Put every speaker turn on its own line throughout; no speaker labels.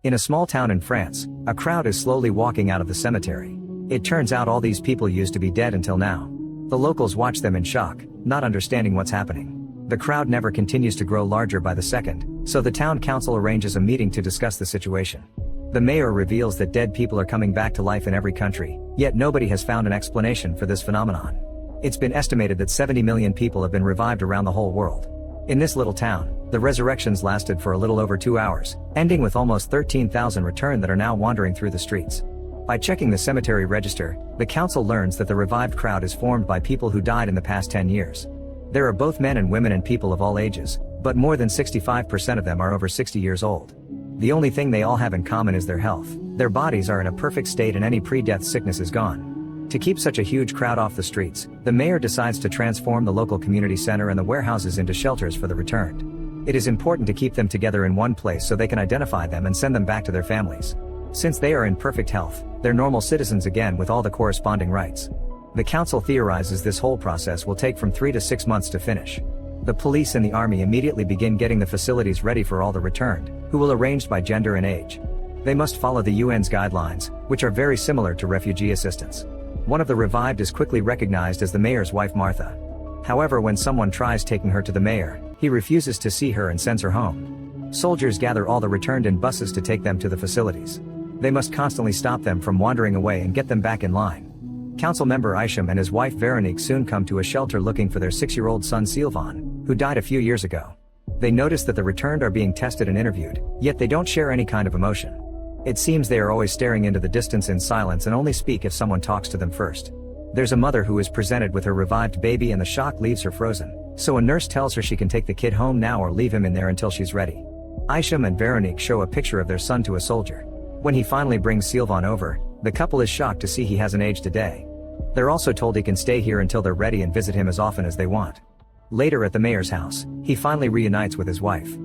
In a small town in France, a crowd is slowly walking out of the cemetery. It turns out all these people used to be dead until now. The locals watch them in shock, not understanding what's happening. The crowd never continues to grow larger by the second, so the town council arranges a meeting to discuss the situation. The mayor reveals that dead people are coming back to life in every country, yet nobody has found an explanation for this phenomenon. It's been estimated that 70 million people have been revived around the whole world. In this little town, the resurrections lasted for a little over 2 hours, ending with almost 13,000 returned that are now wandering through the streets. By checking the cemetery register, the council learns that the revived crowd is formed by people who died in the past 10 years. There are both men and women and people of all ages, but more than 65% of them are over 60 years old. The only thing they all have in common is their health. Their bodies are in a perfect state and any pre-death sickness is gone. To keep such a huge crowd off the streets, the mayor decides to transform the local community center and the warehouses into shelters for the returned. It is important to keep them together in one place so they can identify them and send them back to their families. Since they are in perfect health, they're normal citizens again with all the corresponding rights. The council theorizes this whole process will take from 3 to 6 months to finish. The police and the army immediately begin getting the facilities ready for all the returned, who will arranged by gender and age. They must follow the UN's guidelines, which are very similar to refugee assistance. One of the revived is quickly recognized as the mayor's wife Martha. However, when someone tries taking her to the mayor, he refuses to see her and sends her home. Soldiers gather all the returned in buses to take them to the facilities. They must constantly stop them from wandering away and get them back in line. Council member Isham and his wife Veronique soon come to a shelter looking for their 6-year-old son Sylvain, who died a few years ago. They notice that the returned are being tested and interviewed, yet they don't share any kind of emotion. It seems they are always staring into the distance in silence and only speak if someone talks to them first. There's a mother who is presented with her revived baby and the shock leaves her frozen, so a nurse tells her she can take the kid home now or leave him in there until she's ready. Isham and Veronique show a picture of their son to a soldier. When he finally brings Sylvain over, the couple is shocked to see he hasn't aged a day. They're also told he can stay here until they're ready and visit him as often as they want. Later at the mayor's house, he finally reunites with his wife.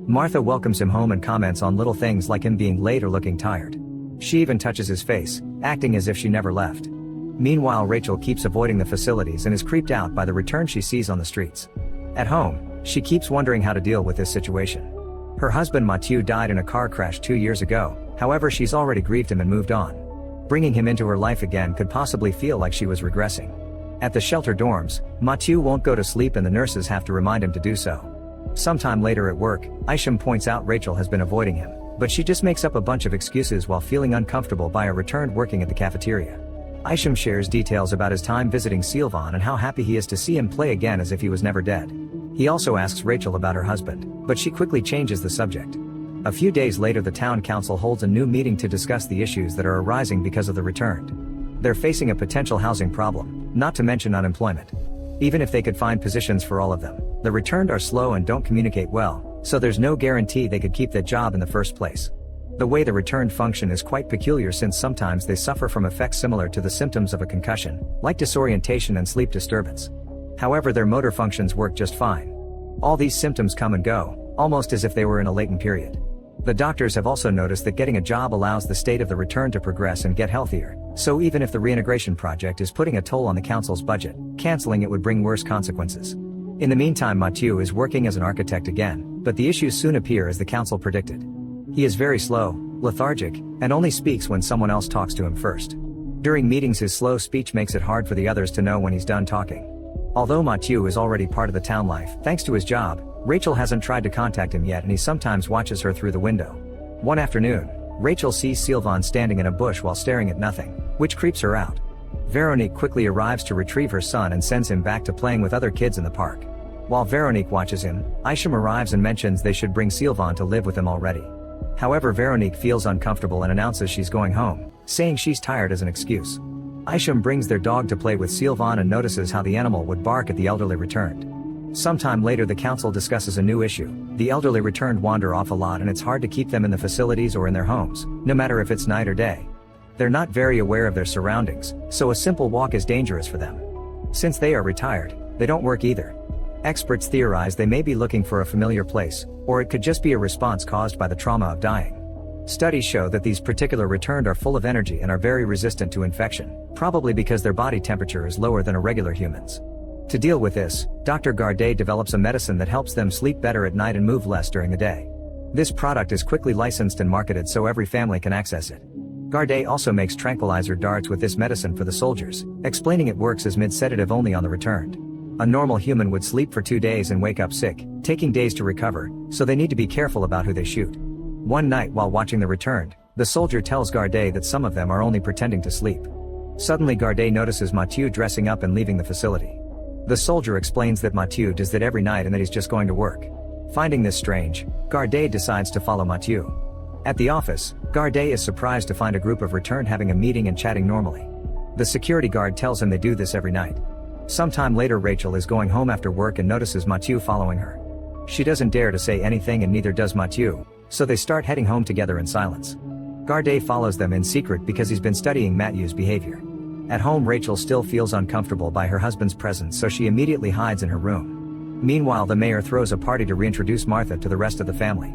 Martha welcomes him home and comments on little things like him being late or looking tired. She even touches his face, acting as if she never left. Meanwhile, Rachel keeps avoiding the facilities and is creeped out by the return she sees on the streets. At home, she keeps wondering how to deal with this situation. Her husband Mathieu died in a car crash 2 years ago, however she's already grieved him and moved on. Bringing him into her life again could possibly feel like she was regressing. At the shelter dorms, Mathieu won't go to sleep and the nurses have to remind him to do so. Sometime later at work, Isham points out Rachel has been avoiding him, but she just makes up a bunch of excuses while feeling uncomfortable by a returned working at the cafeteria. Isham shares details about his time visiting Sylvain and how happy he is to see him play again as if he was never dead. He also asks Rachel about her husband, but she quickly changes the subject. A few days later, the town council holds a new meeting to discuss the issues that are arising because of the returned. They're facing a potential housing problem, not to mention unemployment. Even if they could find positions for all of them, the returned are slow and don't communicate well, so there's no guarantee they could keep that job in the first place. The way the returned function is quite peculiar since sometimes they suffer from effects similar to the symptoms of a concussion, like disorientation and sleep disturbance. However, their motor functions work just fine. All these symptoms come and go, almost as if they were in a latent period. The doctors have also noticed that getting a job allows the state of the returned to progress and get healthier, so even if the reintegration project is putting a toll on the council's budget, canceling it would bring worse consequences. In the meantime, Mathieu is working as an architect again, but the issues soon appear as the council predicted. He is very slow, lethargic, and only speaks when someone else talks to him first. During meetings, his slow speech makes it hard for the others to know when he's done talking. Although Mathieu is already part of the town life, thanks to his job, Rachel hasn't tried to contact him yet and he sometimes watches her through the window. One afternoon, Rachel sees Sylvain standing in a bush while staring at nothing, which creeps her out. Veronique quickly arrives to retrieve her son and sends him back to playing with other kids in the park. While Veronique watches him, Isham arrives and mentions they should bring Sylvain to live with them already. However, Veronique feels uncomfortable and announces she's going home, saying she's tired as an excuse. Isham brings their dog to play with Sylvain and notices how the animal would bark at the elderly returned. Sometime later, the council discusses a new issue. The elderly returned wander off a lot and it's hard to keep them in the facilities or in their homes, no matter if it's night or day. They're not very aware of their surroundings, so a simple walk is dangerous for them. Since they are retired, they don't work either. Experts theorize they may be looking for a familiar place, or it could just be a response caused by the trauma of dying. Studies show that these particular returned are full of energy and are very resistant to infection, probably because their body temperature is lower than a regular human's. To deal with this, Dr. Gardet develops a medicine that helps them sleep better at night and move less during the day. This product is quickly licensed and marketed so every family can access it. Garday also makes tranquilizer darts with this medicine for the soldiers, explaining it works as mid-sedative only on the returned. A normal human would sleep for 2 days and wake up sick, taking days to recover, so they need to be careful about who they shoot. One night while watching the returned, the soldier tells Garday that some of them are only pretending to sleep. Suddenly Garday notices Mathieu dressing up and leaving the facility. The soldier explains that Mathieu does that every night and that he's just going to work. Finding this strange, Garday decides to follow Mathieu. At the office, Garday is surprised to find a group of returned having a meeting and chatting normally. The security guard tells him they do this every night. Sometime later Rachel is going home after work and notices Mathieu following her. She doesn't dare to say anything and neither does Mathieu, so they start heading home together in silence. Garday follows them in secret because he's been studying Mathieu's behavior. At home Rachel still feels uncomfortable by her husband's presence, so she immediately hides in her room. Meanwhile the mayor throws a party to reintroduce Martha to the rest of the family.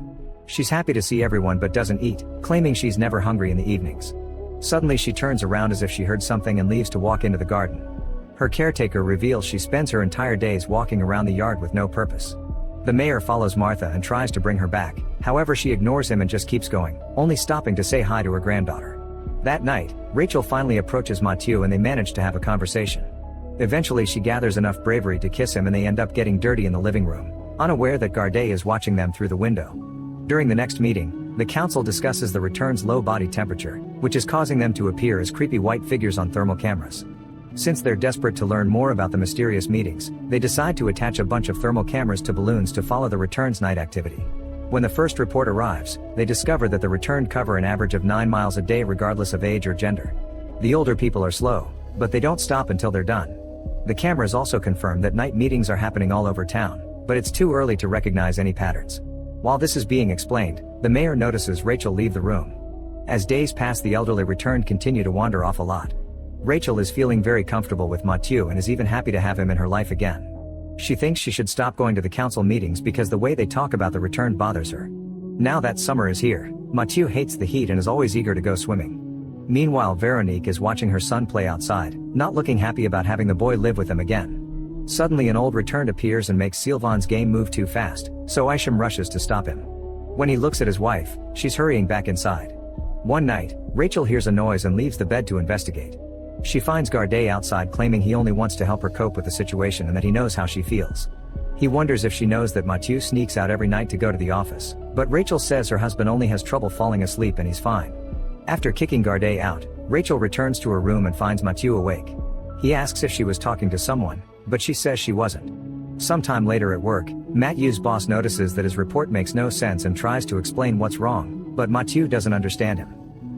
She's happy to see everyone but doesn't eat, claiming she's never hungry in the evenings. Suddenly she turns around as if she heard something and leaves to walk into the garden. Her caretaker reveals she spends her entire days walking around the yard with no purpose. The mayor follows Martha and tries to bring her back, however she ignores him and just keeps going, only stopping to say hi to her granddaughter. That night, Rachel finally approaches Mathieu and they manage to have a conversation. Eventually she gathers enough bravery to kiss him and they end up getting dirty in the living room, unaware that Garday is watching them through the window. During the next meeting, the council discusses the return's low body temperature, which is causing them to appear as creepy white figures on thermal cameras. Since they're desperate to learn more about the mysterious meetings, they decide to attach a bunch of thermal cameras to balloons to follow the return's night activity. When the first report arrives, they discover that the returned cover an average of 9 miles a day regardless of age or gender. The older people are slow, but they don't stop until they're done. The cameras also confirm that night meetings are happening all over town, but it's too early to recognize any patterns. While this is being explained, the mayor notices Rachel leave the room. As days pass, the elderly returned continue to wander off a lot. Rachel is feeling very comfortable with Mathieu and is even happy to have him in her life again. She thinks she should stop going to the council meetings because the way they talk about the returned bothers her. Now that summer is here, Mathieu hates the heat and is always eager to go swimming. Meanwhile Veronique is watching her son play outside, not looking happy about having the boy live with them again. Suddenly an old returned appears and makes Sylvain's game move too fast, so Isham rushes to stop him. When he looks at his wife, she's hurrying back inside. One night, Rachel hears a noise and leaves the bed to investigate. She finds Garday outside claiming he only wants to help her cope with the situation and that he knows how she feels. He wonders if she knows that Mathieu sneaks out every night to go to the office, but Rachel says her husband only has trouble falling asleep and he's fine. After kicking Garday out, Rachel returns to her room and finds Mathieu awake. He asks if she was talking to someone, but she says she wasn't. Sometime later at work, Mathieu's boss notices that his report makes no sense and tries to explain what's wrong, but Mathieu doesn't understand him.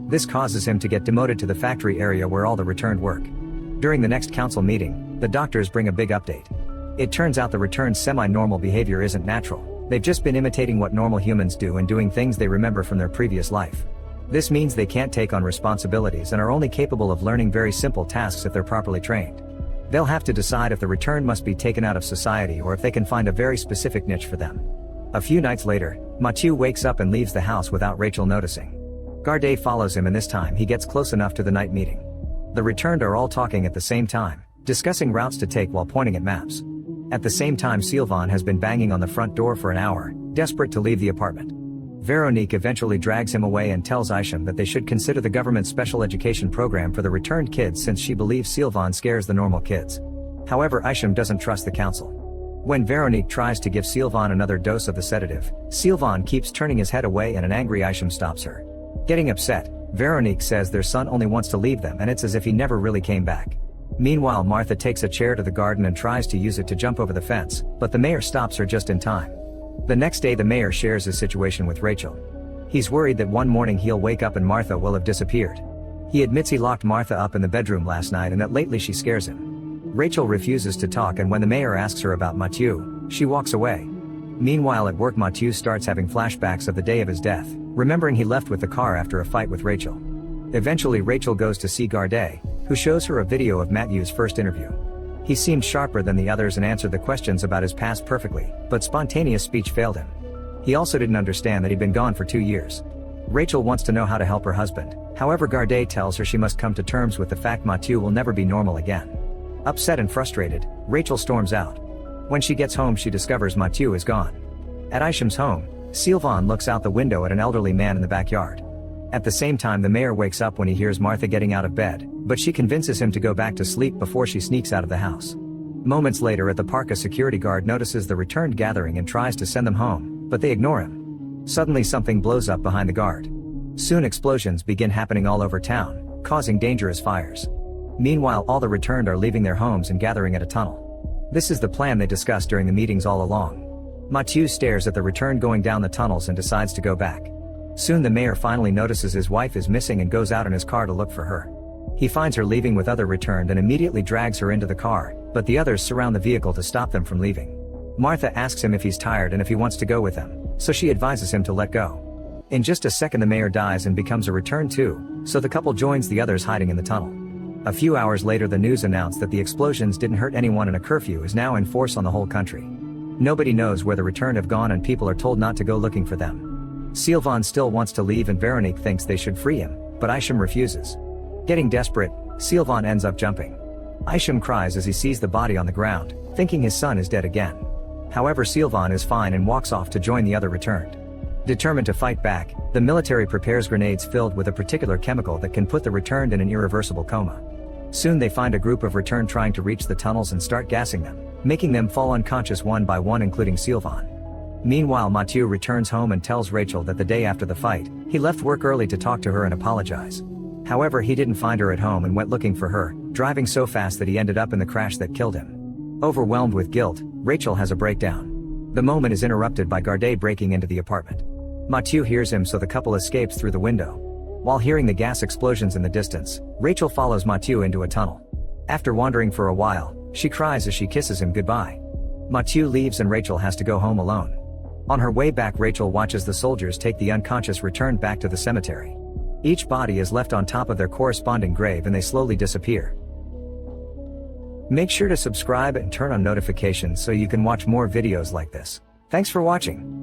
This causes him to get demoted to the factory area where all the returned work. During the next council meeting, the doctors bring a big update. It turns out the returned semi-normal behavior isn't natural, they've just been imitating what normal humans do and doing things they remember from their previous life. This means they can't take on responsibilities and are only capable of learning very simple tasks if they're properly trained. They'll have to decide if the returned must be taken out of society or if they can find a very specific niche for them. A few nights later, Mathieu wakes up and leaves the house without Rachel noticing. Garday follows him and this time he gets close enough to the night meeting. The returned are all talking at the same time, discussing routes to take while pointing at maps. At the same time Sylvain has been banging on the front door for an hour, desperate to leave the apartment. Veronique eventually drags him away and tells Isham that they should consider the government's special education program for the returned kids since she believes Sylvain scares the normal kids. However, Isham doesn't trust the council. When Veronique tries to give Sylvain another dose of the sedative, Sylvain keeps turning his head away and an angry Isham stops her. Getting upset, Veronique says their son only wants to leave them and it's as if he never really came back. Meanwhile Martha takes a chair to the garden and tries to use it to jump over the fence, but the mayor stops her just in time. The next day the mayor shares his situation with Rachel. He's worried that one morning he'll wake up and Martha will have disappeared. He admits he locked Martha up in the bedroom last night and that lately she scares him. Rachel refuses to talk and when the mayor asks her about Mathieu, she walks away. Meanwhile at work Mathieu starts having flashbacks of the day of his death, remembering he left with the car after a fight with Rachel. Eventually Rachel goes to see Garday, who shows her a video of Mathieu's first interview. He seemed sharper than the others and answered the questions about his past perfectly, but spontaneous speech failed him. He also didn't understand that he'd been gone for 2 years. Rachel wants to know how to help her husband, however Garday tells her she must come to terms with the fact Mathieu will never be normal again. Upset and frustrated, Rachel storms out. When she gets home she discovers Mathieu is gone. At Isham's home, Sylvain looks out the window at an elderly man in the backyard. At the same time, the mayor wakes up when he hears Martha getting out of bed, but she convinces him to go back to sleep before she sneaks out of the house. Moments later at the park, a security guard notices the returned gathering and tries to send them home, but they ignore him. Suddenly something blows up behind the guard. Soon explosions begin happening all over town, causing dangerous fires. Meanwhile, all the returned are leaving their homes and gathering at a tunnel. This is the plan they discussed during the meetings all along. Mathieu stares at the returned going down the tunnels and decides to go back. Soon the mayor finally notices his wife is missing and goes out in his car to look for her. He finds her leaving with other returned and immediately drags her into the car, but the others surround the vehicle to stop them from leaving. Martha asks him if he's tired and if he wants to go with them, so she advises him to let go. In just a second the mayor dies and becomes a return too, so the couple joins the others hiding in the tunnel. A few hours later the news announced that the explosions didn't hurt anyone and a curfew is now in force on the whole country. Nobody knows where the returned have gone and people are told not to go looking for them. Sylvain still wants to leave and Veronique thinks they should free him, but Isham refuses. Getting desperate, Sylvain ends up jumping. Isham cries as he sees the body on the ground, thinking his son is dead again. However, Sylvain is fine and walks off to join the other returned. Determined to fight back, the military prepares grenades filled with a particular chemical that can put the returned in an irreversible coma. Soon they find a group of returned trying to reach the tunnels and start gassing them, making them fall unconscious one by one, including Sylvain. Meanwhile, Mathieu returns home and tells Rachel that the day after the fight, he left work early to talk to her and apologize. However, he didn't find her at home and went looking for her, driving so fast that he ended up in the crash that killed him. Overwhelmed with guilt, Rachel has a breakdown. The moment is interrupted by Gardet breaking into the apartment. Mathieu hears him, so the couple escapes through the window. While hearing the gas explosions in the distance, Rachel follows Mathieu into a tunnel. After wandering for a while, she cries as she kisses him goodbye. Mathieu leaves and Rachel has to go home alone. On her way back, Rachel watches the soldiers take the unconscious returned back to the cemetery. Each body is left on top of their corresponding grave and they slowly disappear. Make sure to subscribe and turn on notifications so you can watch more videos like this. Thanks for watching.